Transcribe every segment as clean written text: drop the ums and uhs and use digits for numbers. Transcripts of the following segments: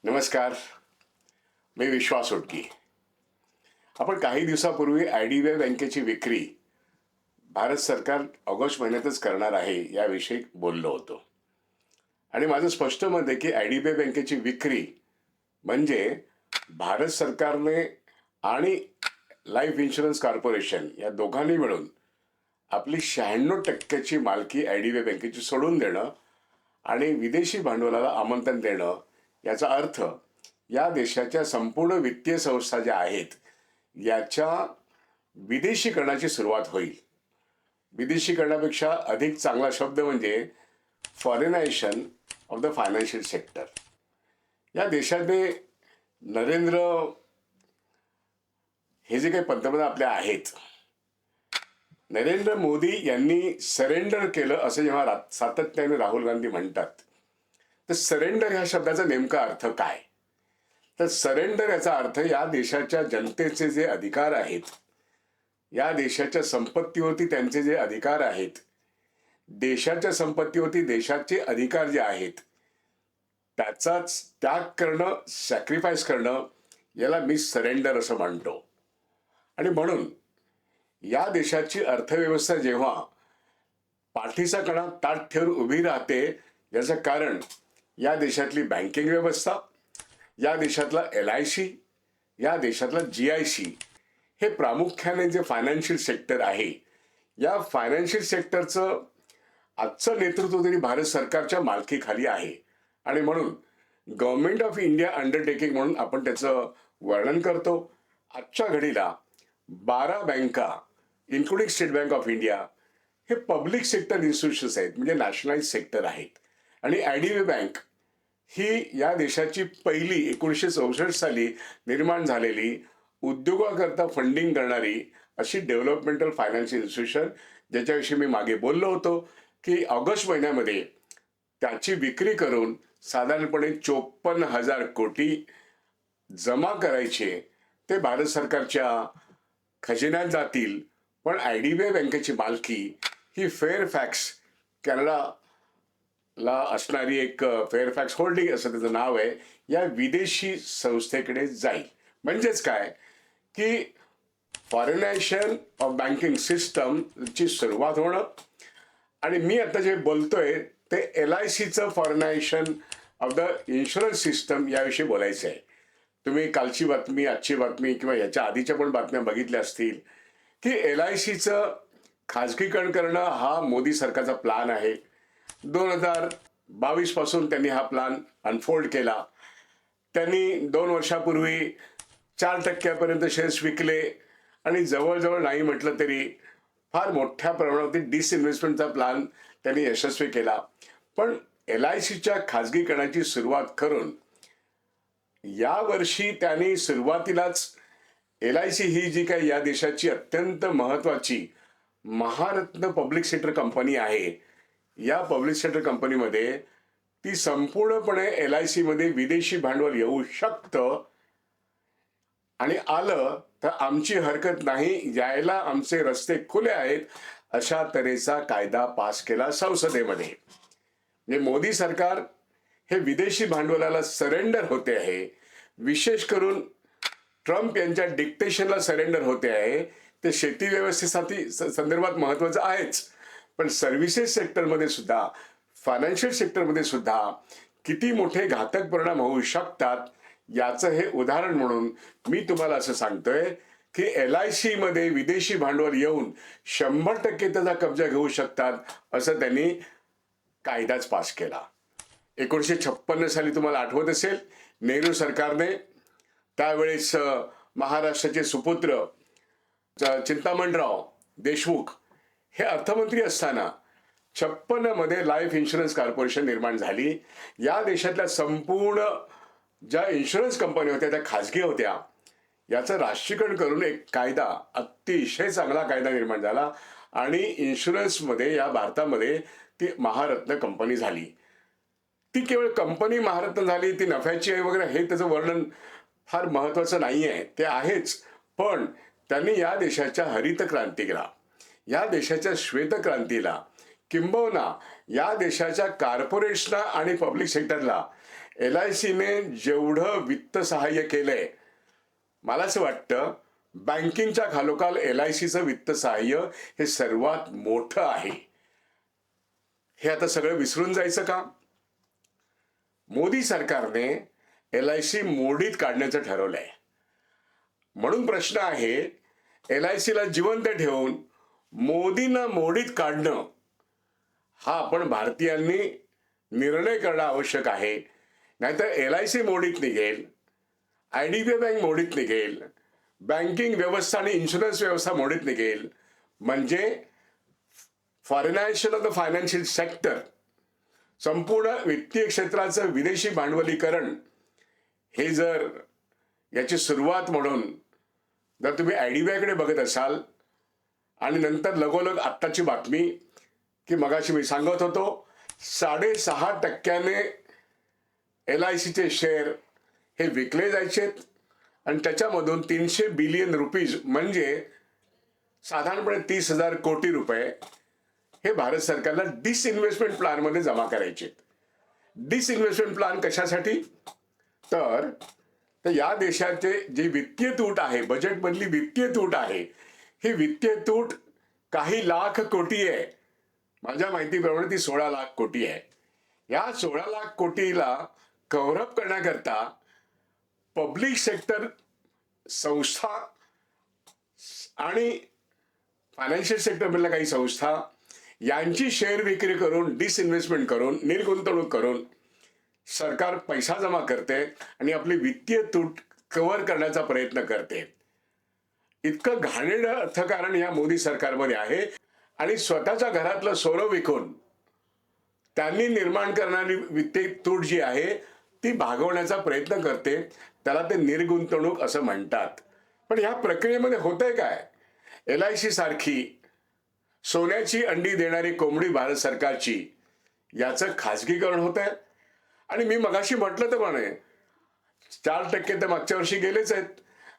नमस्कार. मी विश्वास उटगी. आपण काही दिवसापूर्वी आयडीबीआय बँकेची विक्री भारत सरकार ऑगस्ट महिन्यातच करणार आहे याविषयी बोललो होतो. आणि माझं स्पष्ट मत आहे की आयडीबीआय बँकेची विक्री म्हणजे भारत सरकारने आणि लाईफ इन्शुरन्स कॉर्पोरेशन या दोघांनी मिळून आपली 96% मालकी आयडीबीआय बँकेची सोडून देणं आणि विदेशी भांडवलाला आमंत्रण देणं. याचा अर्थ या देशाच्या संपूर्ण वित्तीय संस्था ज्या आहेत याच्या विदेशीकरणाची सुरुवात होईल. विदेशीकरणापेक्षा अधिक चांगला शब्द म्हणजे फॉरेनायझेशन ऑफ द फायनान्शियल सेक्टर. या देशाने नरेंद्र हे जे काही पंतप्रधान आपले आहेत, नरेंद्र मोदी यांनी सरेंडर केलं असं जेव्हा सातत्याने राहुल गांधी म्हणतात, तर सरेंडर ह्या शब्दाचा नेमका अर्थ काय? तर सरेंडर याचा अर्थ या देशाच्या जनतेचे जे अधिकार आहेत, या देशाच्या संपत्तीवरती त्यांचे जे अधिकार आहेत, देशाच्या संपत्तीवरती देशाचे अधिकार जे आहेत त्याचाच त्याग करणं, सॅक्रिफाईस करणं, याला मी सरेंडर असं म्हणतो. आणि म्हणून या देशाची अर्थव्यवस्था जेव्हा पाठीचा कणा ताठ ठेवून उभी राहते, याचं कारण या देशातली बँकिंग व्यवस्था, या देशातला LIC, या देशातला GIC, हे प्रामुख्याने जे फायनान्शियल सेक्टर आहे, या फायनान्शियल सेक्टरचं आजचं नेतृत्व तरी भारत सरकारच्या मालकीखाली आहे. आणि म्हणून गव्हर्नमेंट ऑफ इंडिया अंडरटेकिंग म्हणून आपण त्याचं वर्णन करतो. आजच्या घडीला 12 बँका including state bank of India हे पब्लिक सेक्टर इन्स्टिट्यूशन्स आहेत, म्हणजे नॅशनलाइज सेक्टर आहेत. आणि आयडीबीआय बँक ही या देशाची पहिली 1964 साली निर्माण झालेली उद्योगाकरता फंडिंग करणारी अशी डेव्हलपमेंटल फायनान्शियल इन्स्टिट्यूशन, ज्याच्याविषयी मी मागे बोललो होतो की ऑगस्ट महिन्यामध्ये त्याची विक्री करून साधारणपणे 54,000 कोटी जमा करायचे ते भारत सरकारच्या खजिन्यात जातील. पण आयडीबीआय बँकेची मालकी ही फेअरफॅक्स कॅनडाला असणारी एक फेअरफॅक्स होल्डिंग असं त्याचं नाव आहे, या विदेशी संस्थेकडे जाईल. म्हणजेच काय की फॉरेनायझेशन ऑफ बँकिंग सिस्टमची सुरुवात होणं. आणि मी आता जे बोलतोय ते LICचं फॉरेनायझेशन ऑफ द इन्शुरन्स सिस्टम याविषयी बोलायचं आहे. तुम्ही कालची बातमी, आजची बातमी किंवा याच्या आधीच्या पण बातम्या बघितल्या असतील की LICचं खाजगीकरण करणं हा मोदी सरकारचा प्लान आहे. 2022 पासून त्यांनी हा प्लान अनफोल्ड केला. त्यांनी 2 वर्षापूर्वी 4% शेअर्स विकले आणि जवळजवळ नाही म्हटलं तरी फार मोठ्या प्रमाणावरती डिसइन्व्हेस्टमेंटचा प्लान त्यांनी यशस्वी केला. पण LICच्या खाजगीकरणाची सुरुवात करून यावर्षी त्यांनी सुरुवातीलाच LIC ही जी काही या देशाची अत्यंत महत्वाची महारत्न पब्लिक सेक्टर कंपनी आहे, या पब्लिक सेक्टर कंपनीमध्ये ती संपूर्णपणे LIC मध्ये विदेशी भांडवल येऊ शकतं आणि आलं तर आमची हरकत नाही, यायला आमचे रस्ते खुले आहेत, अशा तऱ्हेचा कायदा पास केला संसदेमध्ये. म्हणजे मोदी सरकार हे विदेशी भांडवलाला सरेंडर होते आहे. विशेष करून ट्रम्प यांच्या डिक्टेशनला सरेंडर होते आहे. ते शेती व्यवस्थेसाठी संदर्भात महत्वाचं आहेच, पण सर्व्हिसेस सेक्टरमध्ये सुद्धा, फायनान्शियल सेक्टरमध्ये सुद्धा किती मोठे घातक परिणाम होऊ शकतात याचं हे उदाहरण म्हणून मी तुम्हाला असं सांगतोय की LIC मध्ये विदेशी भांडवल येऊन 100% त्याचा कब्जा घेऊ शकतात, असं त्यांनी कायदाच पास केला. 1956 साली तुम्हाला आठवत असेल, नेहरू सरकारने त्यावेळेस महाराष्ट्राचे सुपुत्र चिंतामणराव देशमुख हे अर्थमंत्री असताना 56 मध्ये लाईफ इन्शुरन्स कॉर्पोरेशन निर्माण झाली. या देशातल्या संपूर्ण ज्या इन्शुरन्स कंपन्या होत्या त्या खाजगी होत्या, याचं राष्ट्रीयकरण करून एक कायदा, अतिशय चांगला कायदा निर्माण झाला आणि इन्शुरन्समध्ये या भारतामध्ये ती महारत्न कंपनी झाली. ती केवळ कंपनी महारत्न झाली, ती नफ्याची आहे वगैरे हे त्याचं वर्णन फार महत्वाचं नाही आहे, ते आहेच. पण त्यांनी या देशाच्या हरित क्रांतीला, या देशाच्या श्वेत क्रांतीला, किंबहुना या देशाच्या कॉर्पोरेट्सना आणि पब्लिक सेक्टरला LICने जेवढं वित्त सहाय्य केलंय, मला असं वाटतं बँकिंगच्या खालोखाल LICचं वित्त सहाय्य हे सर्वात मोठं आहे. हे आता सगळं विसरून जायचं का? मोदी सरकारने LIC मोडीत काढण्याचं ठरवलंय. म्हणून प्रश्न आहे, LICला जिवंत ठेवून मोदींना मोडीत काढणं हा आपण भारतीयांनी निर्णय करणं आवश्यक आहे. नाहीतर LIC मोडीत निघेल, IDBI बँक मोडीत निघेल, बँकिंग व्यवस्था आणि इन्शुरन्स व्यवस्था मोडीत निघेल. म्हणजे फॉरेनायझेशन ऑफ द फायनान्शियल सेक्टर, संपूर्ण वित्तीय क्षेत्राचं विदेशी भांडवलीकरण, हे जर याची सुरुवात म्हणून जर तुम्ही IDBI कडे बघत असाल आणि नंतर लगोलग आत्ताची बातमी की मगाशी मी सांगत होतो 6.5% LICचे शेअर हे विकले जायचेत आणि त्याच्यामधून 300 बिलियन रुपीज म्हणजे साधारणपणे 30,000 कोटी रुपये हे भारत सरकारला डिसइन्व्हेस्टमेंट प्लॅन मध्ये जमा करायचे. डिसइन्व्हेस्टमेंट प्लॅन कशासाठी? तर या देशाचे जी वित्तीय तूट आहे, बजेटमधली वित्तीय तूट आहे, ही वित्तीय तूट काही लाख कोटी आहे. माझ्या माहितीप्रमाणे ती 16 लाख कोटी आहे. या 16 लाख कोटीला कव्हर अप करण्याकरता पब्लिक सेक्टर संस्था आणि फायनान्शियल सेक्टरमधल्या काही संस्था यांची शेअर विक्री करून, डिसइन्व्हेस्टमेंट करून, निर्गुंतवणूक करून सरकार पैसा जमा करते आणि आपली वित्तीय तूट कव्हर करण्याचा प्रयत्न करते. इतकं घाणेरडं अर्थकारण या मोदी सरकारमध्ये आहे. आणि स्वतःच्या घरातलं सोनं विकून त्यांनी निर्माण करणारी वित्तीय तूट जी आहे ती भागवण्याचा प्रयत्न करते. त्याला ते निर्गुंतवणूक असं म्हणतात. पण या प्रक्रियेमध्ये होतंय काय? LIC सारखी सोन्याची अंडी देणारी कोंबडी भारत सरकारची, याचं खाजगीकरण होत आहे. आणि मी मगाशी म्हटलं तर म्हणे 4% तर मागच्या वर्षी गेलेच आहेत,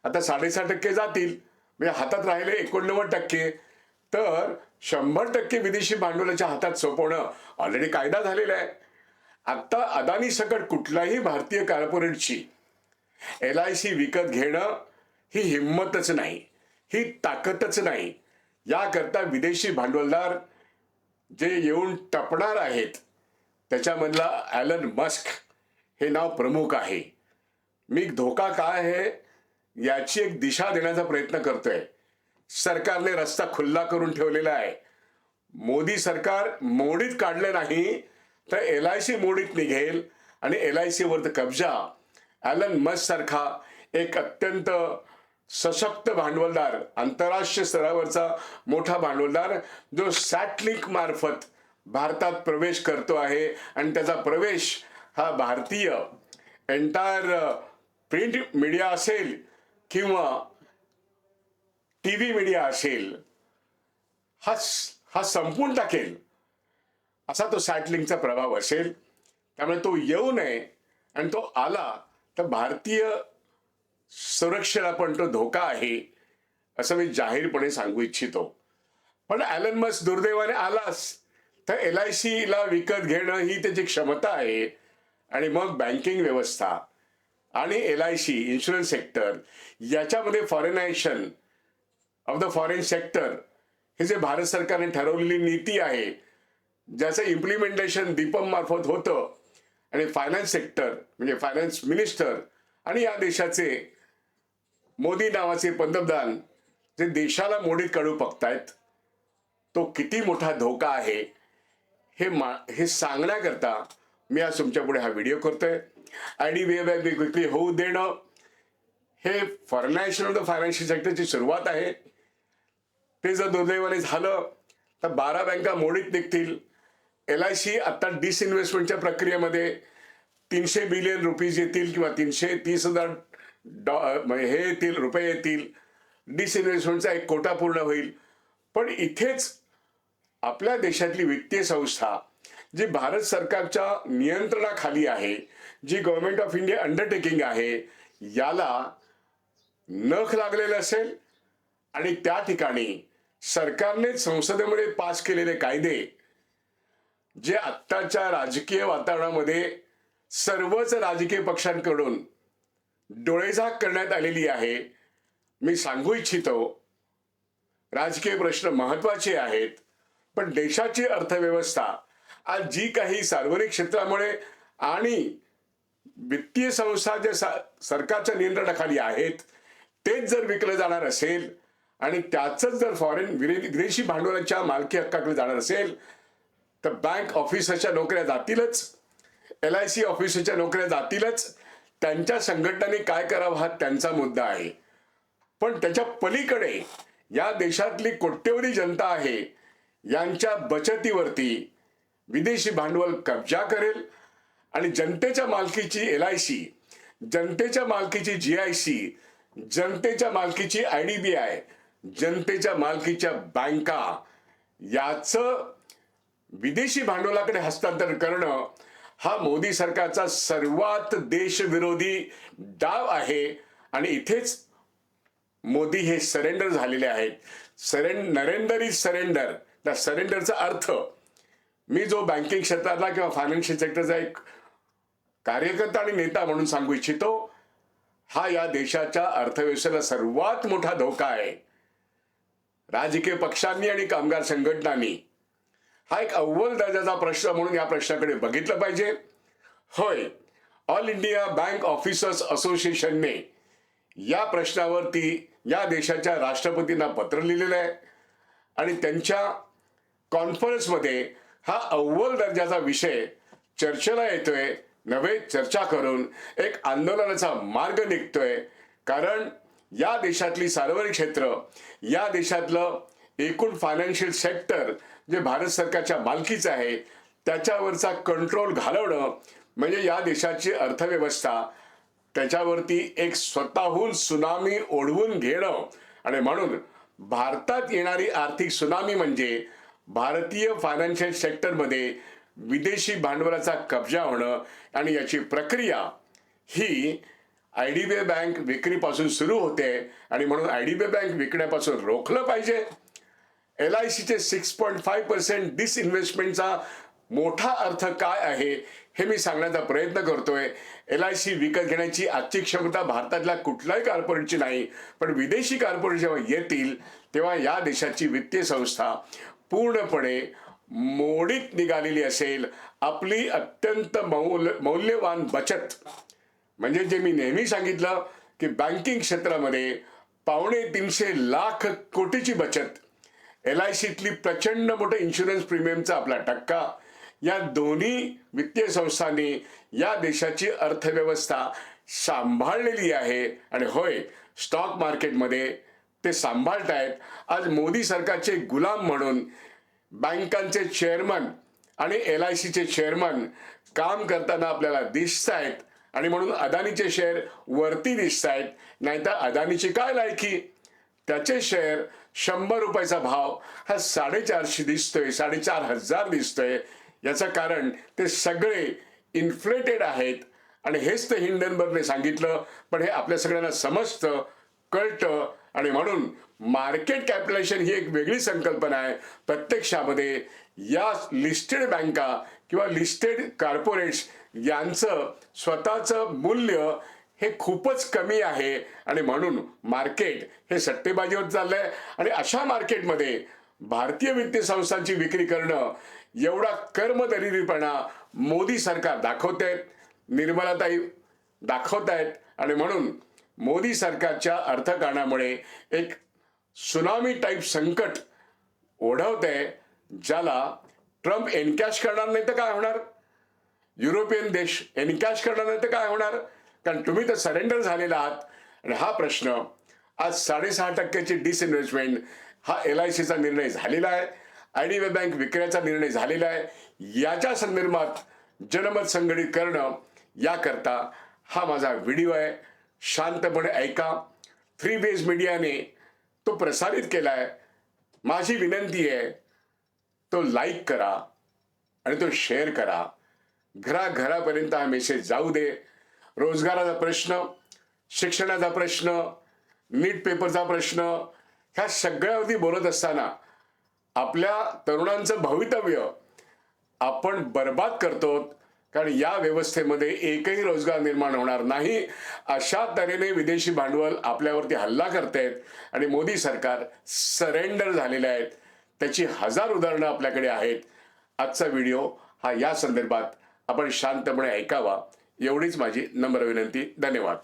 आता 6.5% जातील, म्हणजे हातात राहिले 89%. तर 100% विदेशी भांडवलाच्या हातात सोपवणं ऑलरेडी कायदा झालेला आहे. आता अदानी सकट कुठल्याही भारतीय कॉर्पोरेटची LIC विकत घेणं ही हिंमतच नाही, ही ताकदच नाही. याकरता विदेशी भांडवलदार जे येऊन टपणार आहेत त्याच्यामधला ॲलन मस्क हे नाव प्रमुख आहे. मी धोका काय आहे याची एक दिशा देण्याचा प्रयत्न करतोय. सरकारने रस्ता खुल्ला करून ठेवलेला आहे. मोदी सरकार मोडीत काढले नाही तर LIC मोडीत निघेल आणि LIC वर कब्जा ॲलन मस्क सारखा एक अत्यंत सशक्त भांडवलदार, आंतरराष्ट्रीय स्तरावरचा मोठा भांडवलदार जो सॅटलिंक मार्फत भारतात प्रवेश करतो आहे आणि त्याचा प्रवेश हा भारतीय एंटायर प्रिंट मीडिया असेल किंवा TV मीडिया असेल हा संपून टाकेल असा तो सॅटलिंकचा प्रभाव असेल. त्यामुळे तो येऊ नये आणि तो आला तर भारतीय सुरक्षेला पण तो धोका आहे असं मी जाहीरपणे सांगू इच्छितो. पण ॲलन मस्क दुर्दैवाने आलास तर LICला विकत घेणं ही त्याची क्षमता आहे. आणि मग बँकिंग व्यवस्था आणि LIC इन्शुरन्स सेक्टर याच्यामध्ये फॉरेनायझेशन ऑफ द फॉरेन सेक्टर हे जे भारत सरकारने ठरवलेली नीती आहे, ज्याचं इम्प्लिमेंटेशन दीपम मार्फत होतं आणि फायनान्स सेक्टर म्हणजे फायनान्स मिनिस्टर आणि या देशाचे मोदी नावाचे पंतप्रधान जे देशाला मोडीत काढू बघतायत, तो किती मोठा धोका आहे हे सांगण्याकरता मी आज तुमच्या पुढे हा व्हिडिओ करतोय. IDBI बँक विक्री होऊ देणं हे फॉरेनायझेशन ऑफ द फायनान्शियल सेक्टरची सुरुवात आहे. ते जर दुर्दैवाने झालं तर 12 बँका मोडीत निघतील. LIC आता डिसइन्व्हेस्टमेंटच्या प्रक्रियेमध्ये 300 बिलियन रुपीज येतील किंवा 330,000 हे येतील, रुपये येतील. डिसइन्व्हेस्टमेंटचा एक कोटा पूर्ण होईल. पण इथेच आपल्या देशातली वित्तीय संस्था जी भारत सरकारच्या नियंत्रणाखाली आहे, जी गव्हर्नमेंट ऑफ इंडिया अंडरटेकिंग आहे, याला नख लागलेलं असेल आणि त्या ठिकाणी सरकारने संसदेमध्ये पास केलेले कायदे जे आत्ताच्या राजकीय वातावरणामध्ये सर्वच राजकीय पक्षांकडून डोळेझाक करण्यात आलेली आहे. मी सांगू इच्छितो, राजकीय प्रश्न महत्वाचे आहेत, पण देशाची अर्थव्यवस्था आज जी काही सार्वजनिक क्षेत्रामुळे आणि वित्तीय संस्था ज्या सरकारच्या नियंत्रणाखाली आहेत तेच जर विकलं जाणार असेल आणि त्याच जर फॉरेन विदेशी भांडवलाच्या मालकी हक्काकडे जाणार असेल तर बँक ऑफिसरच्या नोकऱ्या जातीलच, LIC ऑफिसरच्या नोकऱ्या जातीलच. त्यांच्या संघटनांनी काय करावं हा त्यांचा मुद्दा आहे. पण त्याच्या पलीकडे या देशातली कोट्यवधी जनता आहे, यांच्या बचतीवरती विदेशी भांडवल कब्जा करेल आणि जनतेच्या मालकीची LIC, जनतेच्या मालकीची GIC, जनतेच्या मालकीची IDBI, जनतेच्या मालकीच्या बँका याचं विदेशी भांडवलाकडे हस्तांतरण करणं हा मोदी सरकारचा सर्वात देशविरोधी डाव आहे. आणि इथेच मोदी हे सरेंडर झालेले आहेत. Narender is surrender. त्या सरेंडरचा अर्थ, मी जो बँकिंग क्षेत्रातला किंवा फायनान्शियल सेक्टरचा एक कार्यकर्ता आणि नेता म्हणून सांगू इच्छितो, हा या देशाच्या अर्थव्यवस्थेला सर्वात मोठा धोका आहे. राजकीय पक्षांनी आणि कामगार संघटनांनी हा एक अव्वल दर्जाचा प्रश्न म्हणून या प्रश्नाकडे बघितलं पाहिजे. होय, ऑल इंडिया बँक ऑफिसर्स असोसिएशनने या प्रश्नावरती या देशाच्या राष्ट्रपतींना पत्र लिहिलेलं आहे आणि त्यांच्या कॉन्फरन्समध्ये हा अव्वल दर्जाचा विषय चर्चेला येतोय. नव्हे, चर्चा करून एक आंदोलनाचा मार्ग निघतोय. कारण या देशातली सार्वजनिक क्षेत्र, या देशातलं एकूण फायनान्शियल सेक्टर जे भारत सरकारच्या मालकीचं आहे त्याच्यावरचा कंट्रोल घालवणं म्हणजे या देशाची अर्थव्यवस्था त्याच्यावरती एक स्वतःहून सुनामी ओढवून घेणं. आणि म्हणून भारतात येणारी आर्थिक सुनामी म्हणजे भारतीय फायनान्शियल सेक्टरमध्ये विदेशी भांडवलाचा कब्जा होणं. आणि याची प्रक्रिया ही IDBI बँक विक्रीपासून सुरू होते आणि म्हणून IDBI बँक विकण्यापासून रोखलं पाहिजे. LICचे 6.5% डिसइन्व्हेस्टमेंटचा मोठा अर्थ काय आहे हे मी सांगण्याचा प्रयत्न करतोय. LIC विकत घेण्याची आजची क्षमता भारतातल्या कुठल्याही कॉर्पोरेटची नाही, पण विदेशी कॉर्पोरेट जेव्हा येतील तेव्हा या देशाची वित्तीय संस्था पूर्णपणे मोडीत निघालेली असेल. आपली अत्यंत मौल्यवान बचत, म्हणजे जे मी नेहमी सांगितलं की बँकिंग क्षेत्रामध्ये 250 लाख कोटीची बचत, LICतली प्रचंड मोठं इन्शुरन्स प्रीमियमचा आपला टक्का, या दोन्ही वित्तीय संस्थांनी या देशाची अर्थव्यवस्था सांभाळलेली आहे. आणि होय, स्टॉक मार्केटमध्ये ते सांभाळतायत. आज मोदी सरकारचे गुलाम म्हणून बँकांचे चेअरमन आणि LICचे चेअरमन काम करताना आपल्याला दिसत आहेत. आणि म्हणून अदानीचे शेअर वरती दिसत आहेत. नाहीतर अदानीची काय लायकी, त्याचे शेअर 100 रुपयाचा भाव हा 450 दिसतोय, 4,500 दिसतोय. याचं कारण ते सगळे इन्फ्लेटेड आहेत. आणि हेच तर हिंडनबर्गने सांगितलं, पण हे आपल्या सगळ्यांना समजतं, कळतं. आणि म्हणून मार्केट कॅपिटलायझेशन ही एक वेगळी संकल्पना आहे. प्रत्यक्षामध्ये या लिस्टेड बँका किंवा लिस्टेड कॉर्पोरेट्स यांचं स्वतःचं मूल्य हे खूपच कमी आहे. आणि म्हणून मार्केट हे सट्टेबाजीवर चाललंय. आणि अशा मार्केटमध्ये भारतीय वित्तीय संस्थांची विक्री करणं एवढा कर्मदरिद्रीपणा मोदी सरकार दाखवतायत, निर्मलाताई दाखवतायत. आणि म्हणून मोदी सरकारच्या अर्थकारणामुळे एक सुनामी टाईप संकट ओढवतंय, ज्याला ट्रम्प एनकॅश करणार नाही तर काय होणार, युरोपियन देश एनकॅश करणार नाही तर काय होणार. कारण तुम्ही तर सरेंडर झालेला आहात. आणि हा प्रश्न आज 6.5% डिसइन्व्हेस्टमेंट हा LICचा निर्णय झालेला आहे, IDBI बँक विक्रीचा निर्णय झालेला आहे. याच्या संदर्भात जनमत संघटित करणं याकरता हा माझा व्हिडिओ आहे. शांतपणे ऐका. 3 Ways मीडियाने तो प्रसारित केलाय. माझी विनंती आहे, तो लाईक करा आणि तो शेअर करा. घराघरापर्यंत हा मेसेज जाऊ दे. रोजगाराचा प्रश्न, शिक्षणाचा प्रश्न, नीट पेपरचा प्रश्न, ह्या सगळ्यावरती बोलत असताना आपल्या तरुणांचं भवितव्य आपण बर्बाद करतो. कारण या व्यवस्थेमध्ये एकही रोजगार निर्माण होणार नाही. अशा तऱ्हेने विदेशी भांडवल आपल्यावरती हल्ला करतायत आणि मोदी सरकार सरेंडर झालेले आहेत. त्याची हजार उदाहरणं आपल्याकडे आहेत. आजचा व्हिडिओ हा या संदर्भात आपण शांतपणे ऐकावा एवढीच माझी नम्र विनंती. धन्यवाद.